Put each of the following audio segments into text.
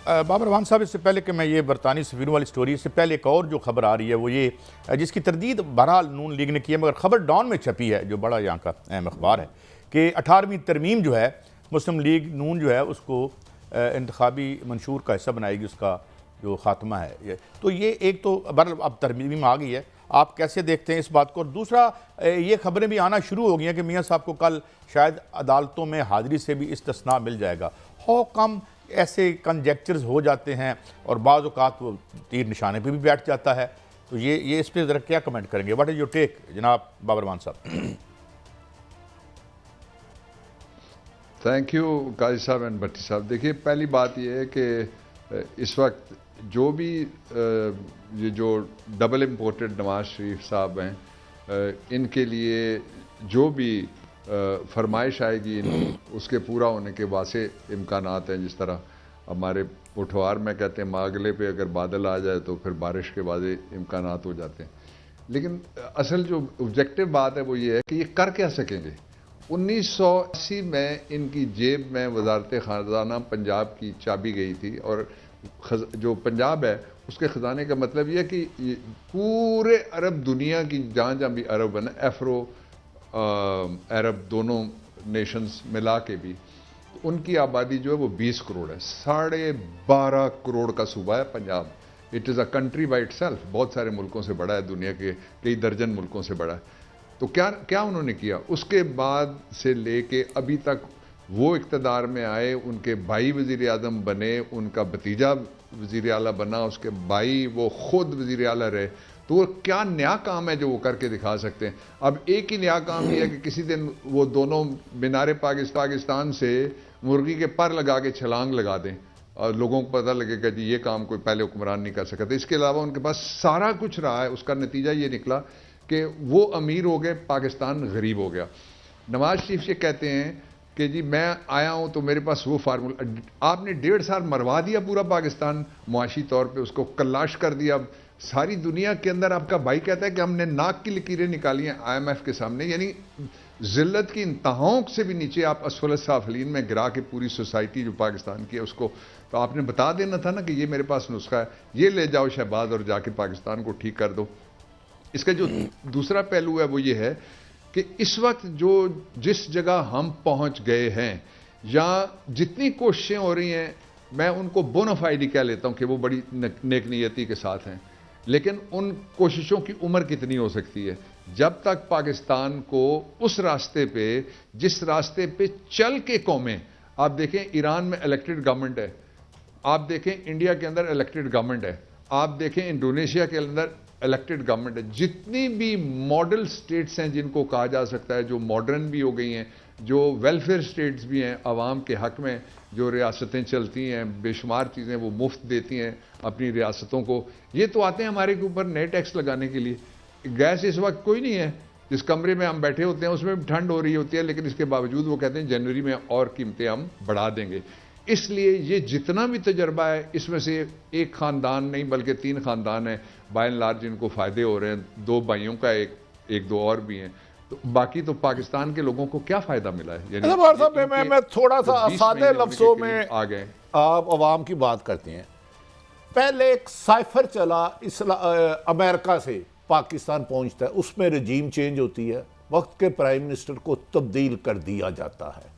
بابر اعوان صاحب، اس سے پہلے کہ میں یہ برطانوی سفیروں والی سٹوری، اس سے پہلے ایک اور جو خبر آ رہی ہے وہ یہ جس کی تردید بہرحال نون لیگ نے کی ہے، مگر خبر ڈان میں چھپی ہے جو بڑا یہاں کا اہم اخبار ہے کہ 18ویں ترمیم جو ہے مسلم لیگ نون جو ہے اس کو انتخابی منشور کا حصہ بنائے گی، اس کا جو خاتمہ ہے تو یہ ایک تو بہرحال اب ترمیم آ گئی ہے، آپ کیسے دیکھتے ہیں اس بات کو؟ اور دوسرا یہ خبریں بھی آنا شروع ہو گئی ہیں کہ میاں صاحب کو کل شاید عدالتوں میں حاضری سے بھی استثناء مل جائے گا۔ ہاؤ کم ایسے کنجیکچرز ہو جاتے ہیں اور بعض اوقات وہ تیر نشانے پہ بھی بیٹھ جاتا ہے، تو یہ اس پہ ذرا کیا کمنٹ کریں گے؟ واٹ از یور ٹیک جناب بابر اعوان صاحب؟ تھینک یو قاضی صاحب اینڈ بھٹی صاحب۔ دیکھیے، پہلی بات یہ ہے کہ اس وقت جو بھی یہ جو ڈبل امپورٹڈ نواز شریف صاحب ہیں، ان کے لیے جو بھی فرمائش آئے گی اس کے پورا ہونے کے واسع امکانات ہیں۔ جس طرح ہمارے پٹھوار میں کہتے ہیں ماگلے پہ اگر بادل آ جائے تو پھر بارش کے واضح امکانات ہو جاتے ہیں، لیکن اصل جو آبجیکٹو بات ہے وہ یہ ہے کہ یہ کر کیا سکیں گے۔ 1980 میں ان کی جیب میں وزارت خزانہ پنجاب کی چابی گئی تھی، اور جو پنجاب ہے اس کے خزانے کا مطلب یہ ہے کہ پورے عرب دنیا کی جہاں جہاں بھی عرب ہے نا، افرو عرب دونوں نیشنز ملا کے بھی ان کی آبادی جو ہے وہ 20 کروڑ ہے، 12.5 کروڑ کا صوبہ ہے Punjab. It is a country by it self, بہت سارے ملکوں سے بڑا ہے، دنیا کے کئی درجن ملکوں سے بڑا ہے۔ تو کیا انہوں نے کیا؟ اس کے بعد سے لے کے ابھی تک وہ اقتدار میں آئے، ان کے بھائی وزیر اعظم بنے، ان کا بھتیجا وزیر اعلیٰ بنا، اس کے بھائی وہ خود وزیر اعلیٰ رہے، تو وہ کیا نیا کام ہے جو وہ کر کے دکھا سکتے ہیں؟ اب ایک ہی نیا کام یہ ہے کہ کسی دن وہ دونوں مینار پاکستان سے مرغی کے پر لگا کے چھلانگ لگا دیں اور لوگوں کو پتہ لگے کہ جی یہ کام کوئی پہلے حکمران نہیں کر سکا تھا۔ اس کے علاوہ ان کے پاس سارا کچھ رہا ہے، اس کا نتیجہ یہ نکلا کہ وہ امیر ہو گئے، پاکستان غریب ہو گیا۔ نواز شریف یہ کہتے ہیں کہ جی میں آیا ہوں تو میرے پاس وہ فارمولہ، آپ نے 1.5 سال مروا دیا پورا پاکستان، معاشی طور پہ اس کو کلاش کر دیا۔ ساری دنیا کے اندر آپ کا بھائی کہتا ہے کہ ہم نے ناک کی لکیریں نکالی ہیں IMF کے سامنے، یعنی ذلت کی انتہاؤں سے بھی نیچے آپ اسفل السافلین میں گرا کے پوری سوسائٹی جو پاکستان کی ہے اس کو، تو آپ نے بتا دینا تھا نا کہ یہ میرے پاس نسخہ ہے، یہ لے جاؤ شہباز اور جا کے پاکستان کو ٹھیک کر دو۔ اس کا جو دوسرا پہلو ہے وہ یہ ہے کہ اس وقت جس جگہ ہم پہنچ گئے ہیں یا جتنی کوششیں ہو رہی ہیں، میں ان کو بونافائیڈ کہہ لیتا ہوں کہ وہ بڑی نیک نیتی کے ساتھ ہیں، لیکن ان کوششوں کی عمر کتنی ہو سکتی ہے؟ جب تک پاکستان کو اس راستے پہ، جس راستے پہ چل کے قومیں، آپ دیکھیں ایران میں الیکٹڈ گورنمنٹ ہے، آپ دیکھیں انڈیا کے اندر الیکٹڈ گورنمنٹ ہے، آپ دیکھیں انڈونیشیا کے اندر الیکٹڈ گورنمنٹ ہے، جتنی بھی ماڈل سٹیٹس ہیں جن کو کہا جا سکتا ہے، جو ماڈرن بھی ہو گئی ہیں، جو ویلفیئر سٹیٹس بھی ہیں، عوام کے حق میں جو ریاستیں چلتی ہیں، بے شمار چیزیں وہ مفت دیتی ہیں اپنی ریاستوں کو، یہ تو آتے ہیں ہمارے کے اوپر نئے ٹیکس لگانے کے لیے۔ گیس اس وقت کوئی نہیں ہے، جس کمرے میں ہم بیٹھے ہوتے ہیں اس میں بھی ٹھنڈ ہو رہی ہوتی ہے، لیکن اس کے باوجود وہ کہتے ہیں جنوری میں اور قیمتیں ہم بڑھا دیں گے۔ اس لیے یہ جتنا بھی تجربہ ہے، اس میں سے ایک خاندان نہیں بلکہ 3 خاندان ہیں بائی اینڈ لارج جن کو فائدے ہو رہے ہیں، 2 بھائیوں کا، ایک 2 اور بھی ہیں، تو باقی تو پاکستان کے لوگوں کو کیا فائدہ ملا ہے؟ یعنی میں تھوڑا سا آسادہ لفظوں میں آ گئے۔ آپ عوام کی بات کرتے ہیں، پہلے ایک سائفر چلا امریکہ سے پاکستان پہنچتا ہے، اس میں رجیم چینج ہوتی ہے، وقت کے پرائم منسٹر کو تبدیل کر دیا جاتا ہے،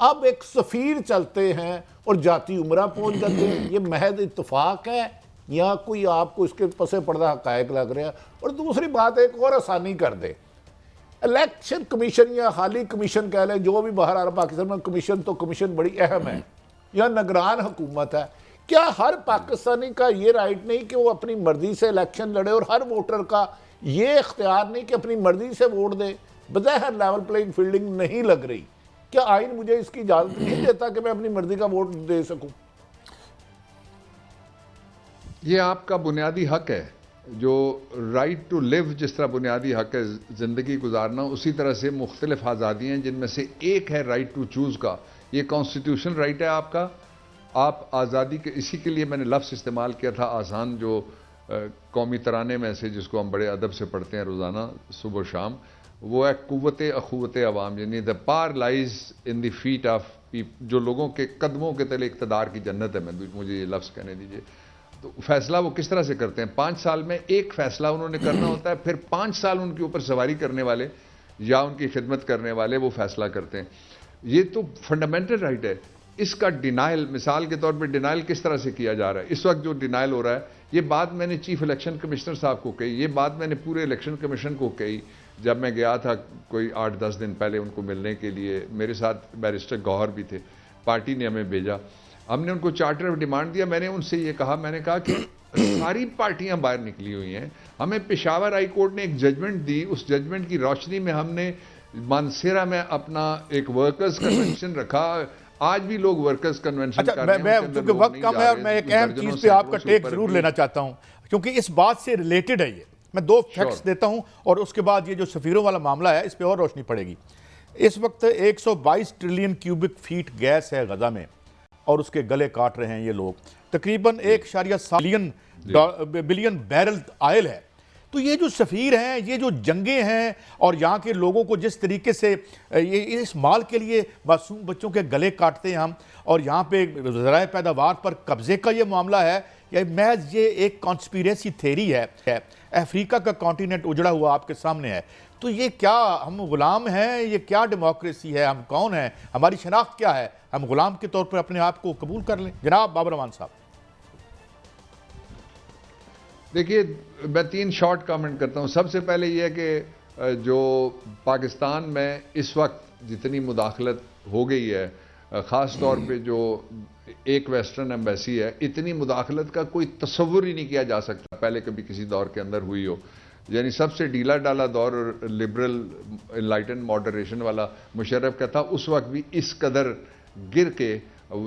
اب ایک سفیر چلتے ہیں اور جاتی عمرہ پہنچ جاتے ہیں، یہ محض اتفاق ہے یا کوئی آپ کو اس کے پس پردہ حقائق لگ رہے ہیں؟ اور دوسری بات ایک اور آسانی کر دے، الیکشن کمیشن یا حالی کمیشن کہہ لیں، جو بھی باہر آ رہا پاکستان میں کمیشن، تو کمیشن بڑی اہم ہے یا نگران حکومت ہے، کیا ہر پاکستانی کا یہ رائٹ نہیں کہ وہ اپنی مرضی سے الیکشن لڑے، اور ہر ووٹر کا یہ اختیار نہیں کہ اپنی مرضی سے ووٹ دے؟ بظاہر لیول پلینگ فیلڈنگ نہیں لگ رہی، کیا آئین مجھے اس کی اجازت نہیں دیتا کہ میں اپنی مرضی کا ووٹ دے سکوں؟ یہ آپ کا بنیادی حق ہے، جو رائٹ ٹو لیو جس طرح بنیادی حق ہے زندگی گزارنا، اسی طرح سے مختلف آزادیاں ہیں جن میں سے ایک ہے رائٹ ٹو چوز کا، یہ کانسٹیٹیوشن رائٹ ہے آپ کا۔ آپ آزادی کے، اسی کے لیے میں نے لفظ استعمال کیا تھا آزان، جو قومی ترانے میں سے جس کو ہم بڑے ادب سے پڑھتے ہیں روزانہ صبح و شام، وہ ہے قوت اخوت عوام، یعنی the power lies in the feet of جو لوگوں کے قدموں کے تلے اقتدار کی جنت ہے، مجھے یہ لفظ کہنے دیجیے. تو فیصلہ وہ کس طرح سے کرتے ہیں؟ 5 سال میں ایک فیصلہ انہوں نے کرنا ہوتا ہے، پھر 5 سال ان کے اوپر سواری کرنے والے یا ان کی خدمت کرنے والے وہ فیصلہ کرتے ہیں. یہ تو فنڈامنٹل رائٹ ہے. اس کا ڈینائل، مثال کے طور پہ ڈینائل کس طرح سے کیا جا رہا ہے اس وقت جو ڈینائل ہو رہا ہے، یہ بات میں نے چیف الیکشن کمشنر صاحب کو کہی، یہ بات میں نے پورے الیکشن کمیشن کو کہی جب میں گیا تھا کوئی 8-10 دن پہلے ان کو ملنے کے لیے. میرے ساتھ بیرسٹر گوہر بھی تھے، پارٹی نے ہمیں بھیجا، ہم نے ان کو چارٹر آف ڈیمانڈ دیا. میں نے ان سے یہ کہا، میں نے کہا کہ ساری پارٹیاں باہر نکلی ہوئی ہیں، ہمیں پشاور ہائی کورٹ نے ایک ججمنٹ دی، اس ججمنٹ کی روشنی میں ہم نے مانسیرا میں اپنا ایک ورکرز کنونشن رکھا. آج بھی لوگ ورکرز کنونشن کر رہے ہیں. میں چونکہ وقت کم ہے اور میں ایک اہم چیز پہ آپ کا ٹیک ضرور لینا چاہتا ہوں کیونکہ اس بات سے ریلیٹڈ ہے. یہ میں 2 فیکٹس دیتا ہوں اور اس کے بعد یہ جو سفیروں والا معاملہ ہے اس پہ اور روشنی پڑے گی. اس وقت 122 ٹریلین کیوبک فیٹ گیس ہے غزہ میں اور اس کے گلے کاٹ رہے ہیں یہ لوگ. تقریباً 1.7 بلین بیرل آئل ہے. تو یہ جو سفیر ہیں، یہ جو جنگیں ہیں اور یہاں کے لوگوں کو جس طریقے سے یہ اس مال کے لیے معصوم بچوں کے گلے کاٹتے ہیں ہم، اور یہاں پہ ذرائع پیداوار پر قبضے کا یہ معاملہ ہے، یہ محض یہ ایک کانسپیریسی تھیری ہے. افریقہ کا کانٹیننٹ اجڑا ہوا آپ کے سامنے ہے. تو یہ کیا ہم غلام ہیں؟ یہ کیا ڈیموکریسی ہے؟ ہم کون ہیں؟ ہماری شناخت کیا ہے؟ ہم غلام کے طور پر اپنے آپ کو قبول کر لیں؟ جناب بابر امان صاحب. دیکھیے، میں 3 شارٹ کامنٹ کرتا ہوں. سب سے پہلے یہ ہے کہ جو پاکستان میں اس وقت جتنی مداخلت ہو گئی ہے، خاص طور پہ جو ایک ویسٹرن ایمبیسی ہے، اتنی مداخلت کا کوئی تصور ہی نہیں کیا جا سکتا پہلے کبھی کسی دور کے اندر ہوئی ہو. یعنی سب سے ڈھیلا ڈالا دور لبرل انلائٹن ماڈریشن والا مشرف کا تھا، اس وقت بھی اس قدر گر کے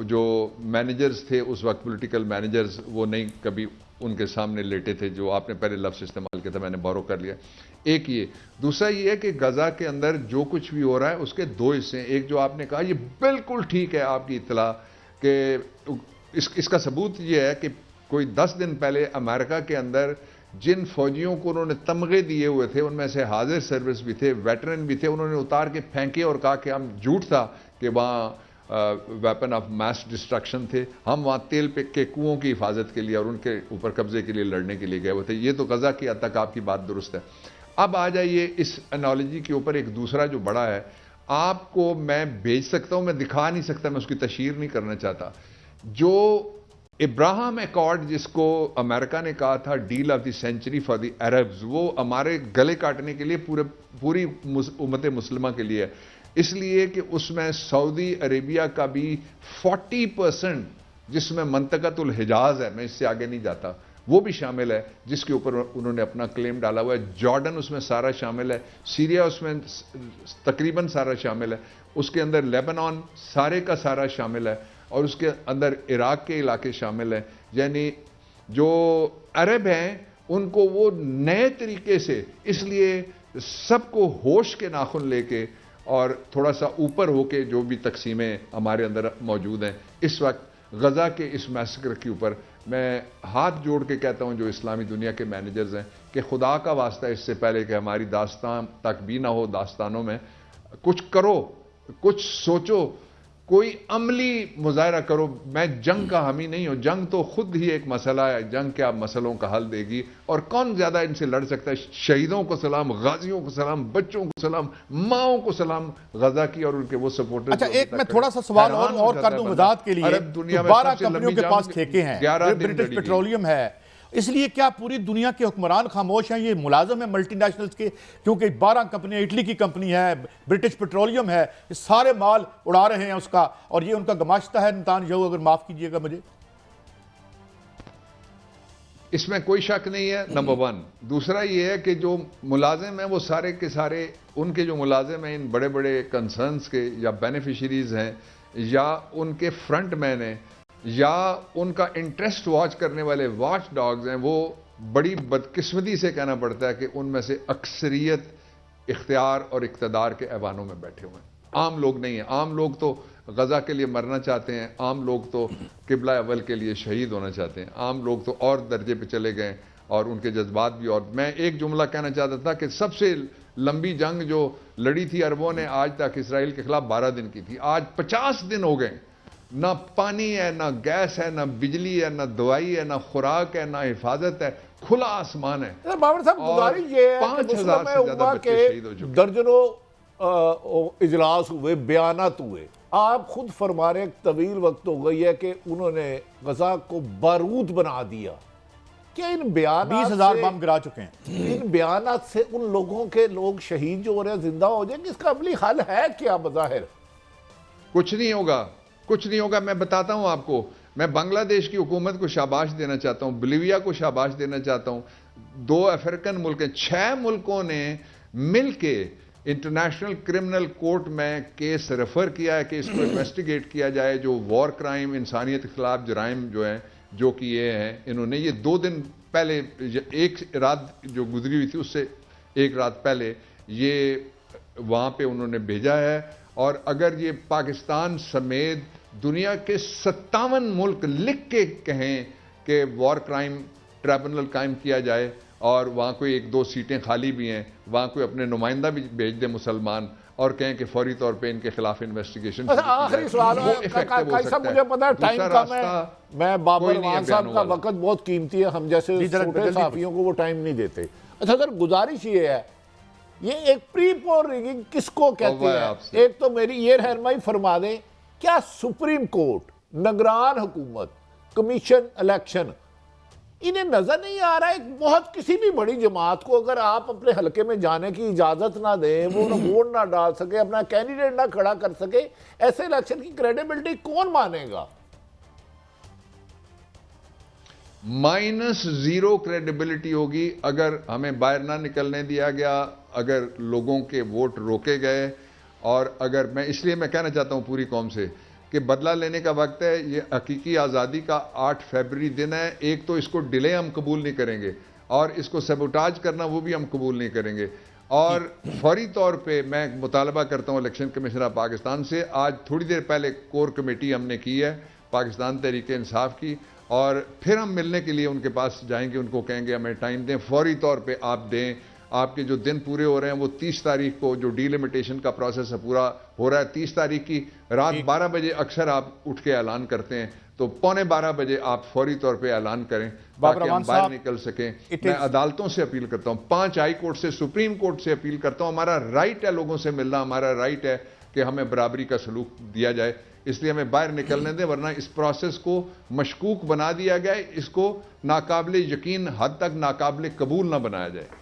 جو مینیجرز تھے اس وقت، پولیٹیکل مینیجرز، وہ نہیں کبھی ان کے سامنے لیٹے تھے. جو آپ نے پہلے لفظ استعمال کیا تھا میں نے بورو کر لیا. ایک یہ، دوسرا یہ ہے کہ غزہ کے اندر جو کچھ بھی ہو رہا ہے اس کے 2 حصے ہیں. ایک جو آپ نے کہا، یہ بالکل ٹھیک ہے آپ کی اطلاع، کہ اس کا ثبوت یہ ہے کہ کوئی 10 دن پہلے امریکہ کے اندر جن فوجیوں کو انہوں نے تمغے دیے ہوئے تھے، ان میں سے حاضر سروس بھی تھے، ویٹرن بھی تھے، انہوں نے اتار کے پھینکے اور کہا کہ ہم جھوٹ تھا کہ وہاں ویپن آف میس ڈسٹرکشن تھے، ہم وہاں تیل کے کنوؤں کی حفاظت کے لیے اور ان کے اوپر قبضے کے لیے لڑنے کے لیے گئے ہوئے تھے. یہ تو غزہ کی حد تک آپ کی بات درست ہے. اب آ جائیے اس انالوجی کے اوپر ایک دوسرا جو بڑا ہے، آپ کو میں بھیج سکتا ہوں، میں دکھا نہیں سکتا، میں اس کی تشہیر نہیں کرنا چاہتا. جو ابراہم ایکارڈ جس کو امریکہ نے کہا تھا deal of the century for the Arabs, وہ ہمارے گلے کاٹنے کے لیے پوری امت مسلمہ کے لیے ہے. اس لیے کہ اس میں سعودی عربیہ کا بھی 40% جس میں منطقۃ الحجاز ہے، میں اس سے آگے نہیں جاتا، وہ بھی شامل ہے، جس کے اوپر انہوں نے اپنا کلیم ڈالا ہوا ہے. جارڈن اس میں سارا شامل ہے، سیریا اس میں تقریباً سارا شامل ہے، اس کے اندر لیبنان سارے کا سارا شامل ہے، اور اس کے اندر عراق کے علاقے شامل ہیں. یعنی جو عرب ہیں ان کو وہ نئے طریقے سے، اس لیے سب کو ہوش کے ناخن لے کے اور تھوڑا سا اوپر ہو کے جو بھی تقسیمیں ہمارے اندر موجود ہیں اس وقت غزہ کے اس میسکر کے اوپر، میں ہاتھ جوڑ کے کہتا ہوں جو اسلامی دنیا کے مینیجرز ہیں کہ خدا کا واسطہ اس سے پہلے کہ ہماری داستان تک بھی نہ ہو، داستانوں میں کچھ کرو، کچھ سوچو، کوئی عملی مظاہرہ کرو. میں جنگ کا حامی نہیں ہوں، جنگ تو خود ہی ایک مسئلہ ہے، جنگ کیا مسئلوں کا حل دے گی، اور کون زیادہ ان سے لڑ سکتا ہے. شہیدوں کو سلام، غازیوں کو سلام، بچوں کو سلام، ماؤں کو سلام غزہ کی اور ان کے وہ سپورٹرز. اچھا ایک میں تھوڑا سا سوال اور کر دوں وضاحت کے لیے. 12 کمپنیوں کے پاس ٹھیکے ہیں، برٹش پیٹرولیم ہے، اس لیے کیا پوری دنیا کے حکمران خاموش ہیں؟ یہ ملازم ہیں ملٹی نیشنلز کے، کیونکہ 12 کمپنیاں، اٹلی کی کمپنی ہے، برٹش پیٹرولیم ہے، یہ سارے مال اڑا رہے ہیں اس کا، اور یہ ان کا گماشتہ ہے. نتانیاہو اگر معاف کیجئے گا مجھے. اس میں کوئی شک نہیں ہے، نمبر 1. دوسرا یہ ہے کہ جو ملازم ہیں وہ سارے کے سارے، ان کے جو ملازم ہیں ان بڑے بڑے کنسرنز کے، یا بینیفیشریز ہیں، یا ان کے فرنٹ مین ہیں، یا ان کا انٹرسٹ واچ کرنے والے واچ ڈاگز ہیں، وہ بڑی بدقسمتی سے کہنا پڑتا ہے کہ ان میں سے اکثریت اختیار اور اقتدار کے ایوانوں میں بیٹھے ہوئے ہیں. عام لوگ نہیں ہیں. عام لوگ تو غزہ کے لیے مرنا چاہتے ہیں، عام لوگ تو قبلہ اول کے لیے شہید ہونا چاہتے ہیں، عام لوگ تو اور درجے پہ چلے گئے اور ان کے جذبات بھی. اور میں ایک جملہ کہنا چاہتا تھا کہ سب سے لمبی جنگ جو لڑی تھی عربوں نے آج تک اسرائیل کے خلاف 12 دن کی تھی، آج 50 دن ہو گئے، نہ پانی ہے، نہ گیس ہے، نہ بجلی ہے، نہ دوائی ہے، نہ خوراک ہے، نہ حفاظت ہے، کھلا آسمان ہے۔ بابر صاحب گزارش یہ ہے کہ 5000 مسلم سے زیادہ امہ بچے کے شہید ہو چکے۔ درجنوں اجلاس ہوئے، بیانات ہوئے، آپ خود فرما رہے ہیں طویل وقت ہو گئی ہے کہ انہوں نے غزہ کو بارود بنا دیا، کیا ان بیانات 20,000 بم گرا چکے ہیں۔ ان بیانات سے ان لوگوں کے لوگ شہید جو ہو رہے ہیں زندہ ہو جائیں گے؟ اس کا عملی حل ہے کیا بظاہر؟ کچھ نہیں ہوگا، کچھ نہیں ہوگا۔ میں بتاتا ہوں آپ کو، میں بنگلہ دیش کی حکومت کو شاباش دینا چاہتا ہوں، بولیویا کو شاباش دینا چاہتا ہوں۔ 2 افریقن ملک ہیں، 6 ملکوں نے مل کے انٹرنیشنل کرمنل کورٹ میں کیس ریفر کیا ہے کہ اس کو انویسٹیگیٹ کیا جائے، جو وار کرائم، انسانیت کے خلاف جرائم جو ہیں جو کیے ہیں انہوں نے۔ یہ 2 دن پہلے، ایک رات جو گزری ہوئی تھی اس سے ایک رات پہلے یہ وہاں پہ انہوں نے بھیجا ہے۔ اور اگر یہ پاکستان سمیت دنیا کے 57 ملک لکھ کے کہیں کہ وار کرائم ٹریبونل قائم کیا جائے، اور وہاں کوئی 1-2 سیٹیں خالی بھی ہیں، وہاں کوئی اپنے نمائندہ بھی بھیج دے مسلمان، اور کہیں کہ فوری طور پہ ان کے خلاف انویسٹیگیشن۔ آخری سوال ہے قائد صاحب، مجھے پتا ہے ٹائم کم ہے، میں بابر مان صاحب کا وقت بہت قیمتی ہے، ہم جیسے چھوٹے صحافیوں کو وہ ٹائم نہیں دیتے۔ اچھا سر، گزارش یہ ہے، یہ ایک پری پول ریگنگ کس کو کہتے ہیں؟ ایک تو میری یہ رہنمائی فرما دیں، کیا سپریم کورٹ، نگران حکومت، کمیشن الیکشن، انہیں نظر نہیں آ رہا ہے بہت کسی بھی بڑی جماعت کو اگر آپ اپنے حلقے میں جانے کی اجازت نہ دیں، وہ ووٹ نہ ڈال سکے، اپنا کینڈیڈیٹ نہ کھڑا کر سکے، ایسے الیکشن کی کریڈیبلٹی کون مانے گا؟ -0 کریڈیبلٹی ہوگی اگر ہمیں باہر نہ نکلنے دیا گیا، اگر لوگوں کے ووٹ روکے گئے، اور اگر اس لیے میں کہنا چاہتا ہوں پوری قوم سے کہ بدلہ لینے کا وقت ہے۔ یہ حقیقی آزادی کا 8 فروری دن ہے۔ ایک تو اس کو ڈیلے ہم قبول نہیں کریں گے، اور اس کو سیبوٹاج کرنا وہ بھی ہم قبول نہیں کریں گے۔ اور فوری طور پہ میں مطالبہ کرتا ہوں الیکشن کمیشن آف پاکستان سے، آج تھوڑی دیر پہلے کور کمیٹی ہم نے کی ہے پاکستان تحریک انصاف کی، اور پھر ہم ملنے کے لیے ان کے پاس جائیں گے، ان کو کہیں گے ہمیں ٹائم دیں، فوری طور پہ آپ دیں۔ آپ کے جو دن پورے ہو رہے ہیں وہ 30 تاریخ کو جو ڈی لمیٹیشن کا پروسیس ہے پورا ہو رہا ہے، 30 تاریخ کی رات 12 بجے اکثر آپ اٹھ کے اعلان کرتے ہیں، تو 11:15 بجے آپ فوری طور پہ اعلان کریں تاکہ ہم باہر نکل سکیں۔ میں عدالتوں سے اپیل کرتا ہوں، 5 ہائی کورٹ سے، سپریم کورٹ سے اپیل کرتا ہوں، ہمارا رائٹ ہے لوگوں سے ملنا، ہمارا رائٹ ہے کہ ہمیں برابری کا سلوک دیا جائے، اس لیے ہمیں باہر نکلنے دیں، ورنہ اس پروسیس کو مشکوک بنا دیا گیا ہے، اس کو ناقابل یقین حد تک ناقابل قبول نہ بنایا جائے۔